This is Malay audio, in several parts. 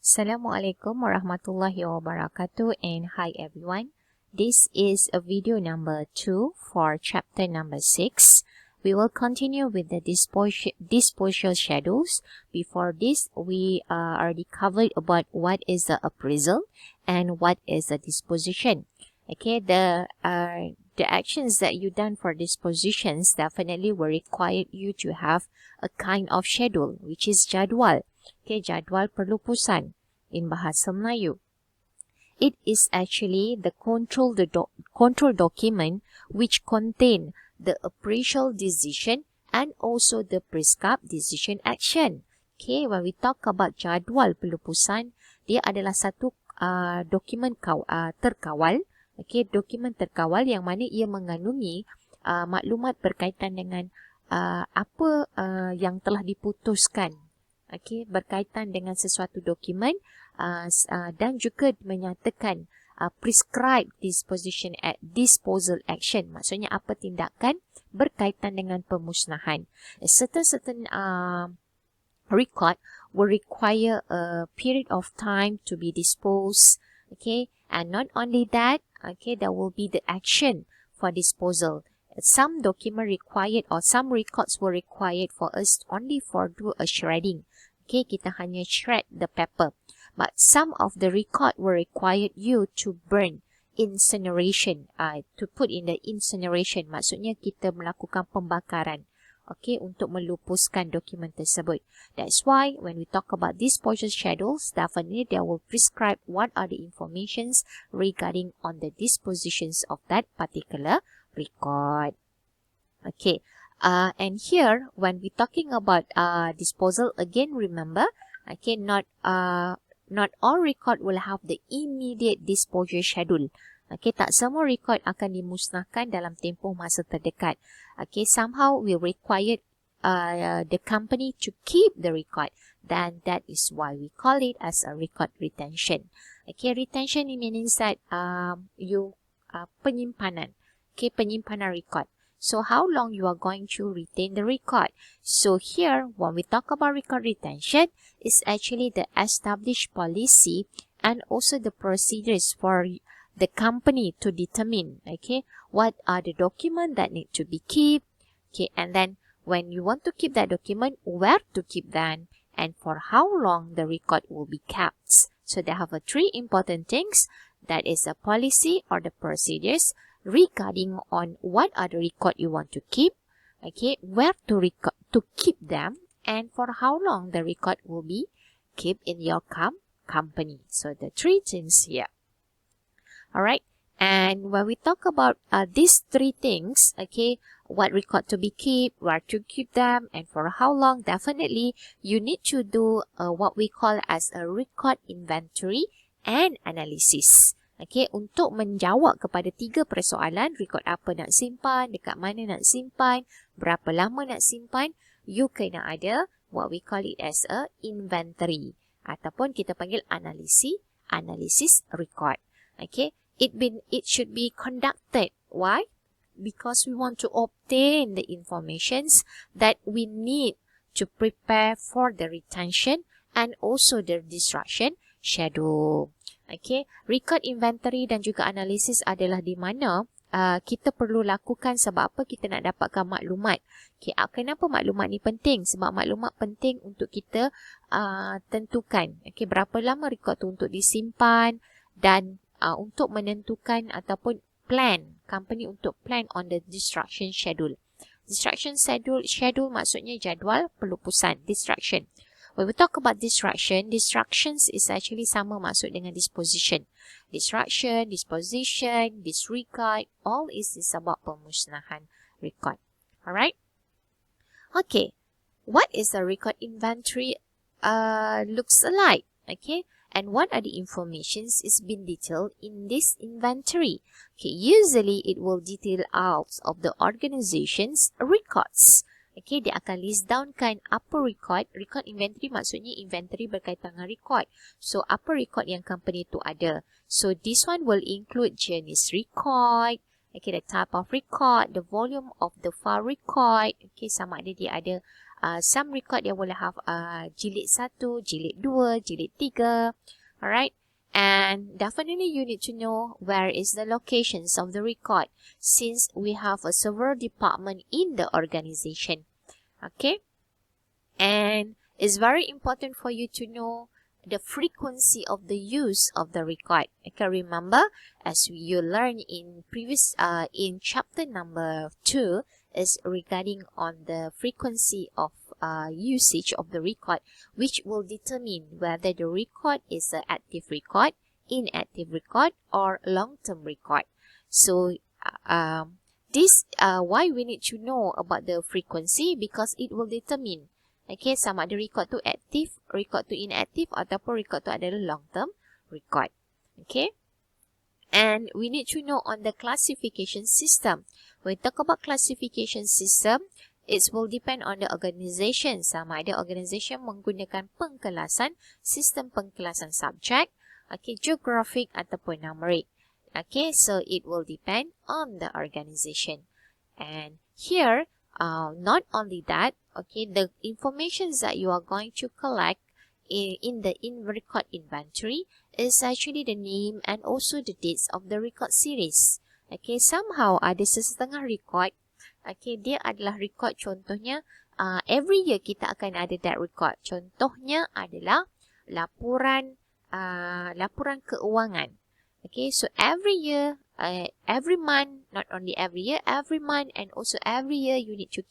Assalamualaikum warahmatullahi wabarakatuh, and hi everyone. This is a video number 2 for chapter number 6. We will continue with the disposal schedules. Before this, we already covered about what is the appraisal and what is the disposition. Okay, the actions that you done for dispositions definitely will require you to have a kind of schedule, which is jadual. Okay, jadual perlupusan in Bahasa Melayu. It is actually the control document which contain the appraisal decision and also the prescribed decision action. Okay, when we talk about jadual perlupusan, dia adalah satu dokumen terkawal. Okay, dokumen terkawal yang mana ia mengandungi maklumat berkaitan dengan apa yang telah diputuskan. Okay, berkaitan dengan sesuatu dokumen dan juga menyatakan prescribed disposal action. Maksudnya apa tindakan berkaitan dengan pemusnahan. Certain record will require a period of time to be disposed. Okay, and not only that, okay, there will be the action for disposal. Some document required or some records were required for us only for do a shredding. Okay, kita hanya shred the paper. But some of the record were required you to burn, incineration, to put in the incineration. Maksudnya kita melakukan pembakaran. Okay, untuk melupuskan dokumen tersebut. That's why when we talk about disposal schedules, definitely they will prescribe what are the informations regarding on the dispositions of that particular record. Okay, and here when we talking about disposal, again remember, okay, not all record will have the immediate disposal schedule. Okay, tak semua record akan dimusnahkan dalam tempoh masa terdekat. Okay, somehow we required the company to keep the record. Then that is why we call it as a record retention. Okay, retention means that penyimpanan. Okay, penyimpanan record. So how long you are going to retain the record? So here, when we talk about record retention, it's actually the established policy and also the procedures for the company to determine, okay, what are the documents that need to be kept, okay, and then when you want to keep that document, where to keep them, and for how long the record will be kept. So they have three important things, that is the policy or the procedures regarding on what are the record you want to keep, okay, where to keep them, and for how long the record will be kept in your company. So the three things here. Alright, and when we talk about these three things, okay, what record to be kept, where to keep them, and for how long, definitely you need to do what we call as a record inventory and analysis. Okay, untuk menjawab kepada tiga persoalan, record apa nak simpan, dekat mana nak simpan, berapa lama nak simpan, you kena ada what we call it as a inventory. Ataupun kita panggil analysis record. Okay, it should be conducted. Why? Because we want to obtain the informations that we need to prepare for the retention and also the destruction schedule. Okay, record inventory dan juga analisis adalah di mana kita perlu lakukan sebab apa kita nak dapatkan maklumat. Okay, kenapa maklumat ni penting? Sebab maklumat penting untuk kita tentukan, okay, berapa lama record tu untuk disimpan dan untuk menentukan ataupun plan, company untuk plan on the destruction schedule. Destruction schedule maksudnya jadual pelupusan, destruction. When we talk about destructions is actually sama maksud dengan disposition. Destruction, disposition, disregard, all is about pemusnahan record. Alright? Okay, what is the record inventory looks like? Okay, and what are the informations is been detailed in this inventory? Okay, usually it will detail out of the organization's records. Okay, dia akan list down kan apa record inventory, maksudnya inventory berkaitan dengan record. So, apa record yang company tu ada. So, this one will include jenis record, Okay, the type of record, the volume of the file record. Okay, sama ada dia ada some record dia boleh have jilid 1, jilid 2, jilid 3. Alright. And definitely you need to know where is the locations of the record since we have a several department in the organization. Okay. And it's very important for you to know the frequency of the use of the record. Okay, remember as you learned in previous in chapter number 2 is regarding on the frequency of usage of the record, which will determine whether the record is an active record, inactive record, or long-term record. So this why we need to know about the frequency, because it will determine okay, sama ada record tu active, record tu inactive, ataupun record tu adalah long-term record. Okay. And we need to know on the classification system. When we talk about classification system, it will depend on the organization. Sama ada organization menggunakan pengkelasan, sistem pengkelasan subjek, okay, geographic ataupun numeric. Okay, so it will depend on the organization. And here, not only that, okay, the information that you are going to collect in the record inventory is actually the name and also the dates of the record series. Okay, somehow ada sesetengah record, okay, dia adalah record contohnya, every year kita akan ada that record. Contohnya adalah laporan keuangan. Okay, so every year, every month, not only every year, every month, and also every year you need to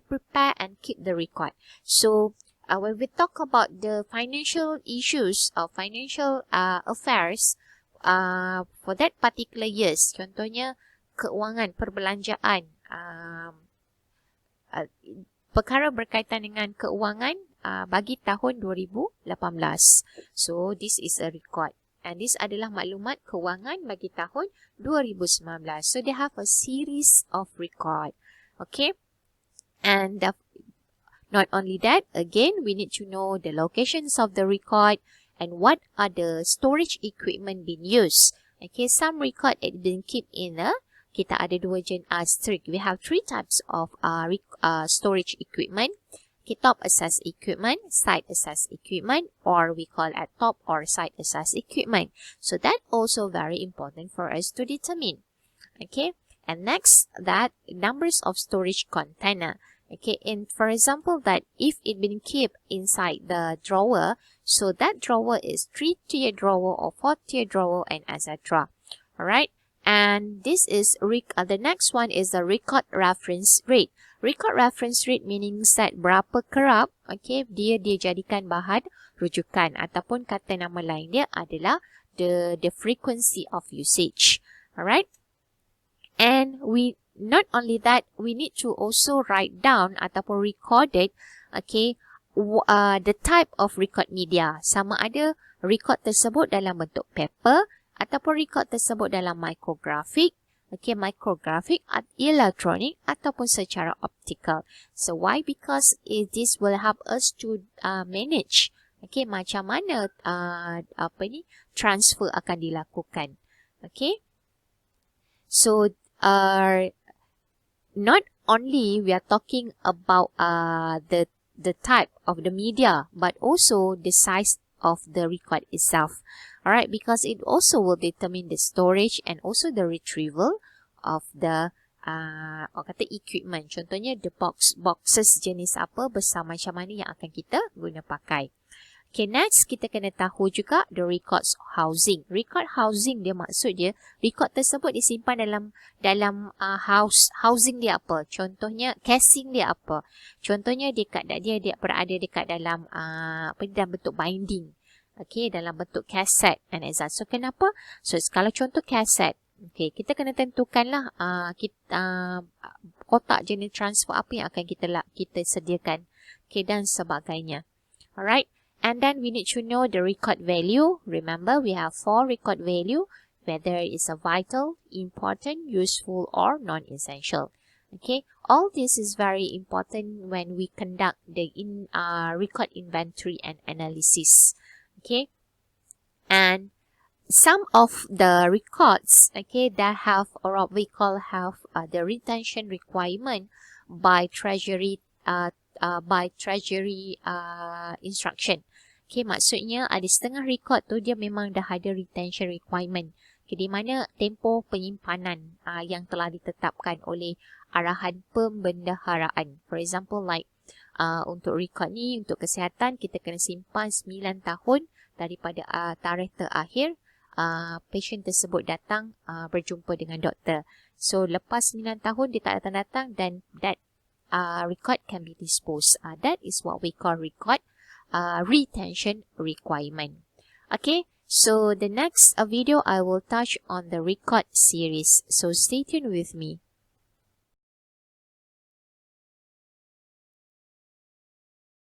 prepare and keep the record. So when we talk about the financial issues or financial affairs for that particular years, contohnya keuangan, perbelanjaan, perkara berkaitan dengan keuangan bagi tahun 2018. So this is a record. And this adalah maklumat kewangan bagi tahun 2019. So they have a series of record. Okay. And not only that, again, we need to know the locations of the record and what are the storage equipment being used. Okay, some record it been kept in kita ada dua strict. We have 3 types of storage equipment. Okay, top access equipment, side access equipment, or we call it top or side access equipment. So that also very important for us to determine. Okay, and next that numbers of storage container. Okay, and for example that if it been kept inside the drawer, so that drawer is 3-tier drawer or 4-tier drawer and etc. Alright, and this is the next one is the record reference rate. Record reference rate meaning that berapa kerap, okay, dia jadikan bahan rujukan ataupun kata nama lain dia adalah the frequency of usage. Alright, and we not only that, we need to also write down ataupun record it, okay, the type of record media. Sama ada record tersebut dalam bentuk paper ataupun record tersebut dalam micrographic, okay, micrographic, electronic ataupun secara optical. So why? Because this will help us to manage, okay, macam mana transfer akan dilakukan. Okay, so not only we are talking about the type of the media, but also the size of the record itself. Alright, because it also will determine the storage and also the retrieval of the kata equipment. Contohnya the boxes jenis apa, besar macam mana yang akan kita guna pakai. Okay, next kita kena tahu juga the records housing. Record housing dia maksud dia record tersebut disimpan dalam housing dia apa. Contohnya casing dia apa. Contohnya dia berada dekat dalam dalam bentuk binding. Okay, dalam bentuk kaset and exact. So kenapa? So kalau contoh kaset, okay, kita kena tentukanlah kotak jenis transfer apa yang akan kita sediakan, okay, dan sebagainya. Alright, and then we need to know the record value. Remember, we have 4 record value, whether it's a vital, important, useful, or non-essential. Okay, all this is very important when we conduct the record inventory and analysis. Okay, and some of the records, okay, that have or what we call have the retention requirement by treasury instruction. Okay, maksudnya ada setengah record tu dia memang dah ada retention requirement. Okay, di mana tempoh penyimpanan yang telah ditetapkan oleh arahan pembendaharaan. For example, like untuk record ni, untuk kesihatan, kita kena simpan 9 tahun daripada tarikh terakhir patient tersebut datang berjumpa dengan doktor. So, lepas 9 tahun dia tak datang-datang, dan that record can be disposed. That is what we call record retention requirement. Okay, so the next video I will touch on the record series. So stay tuned with me.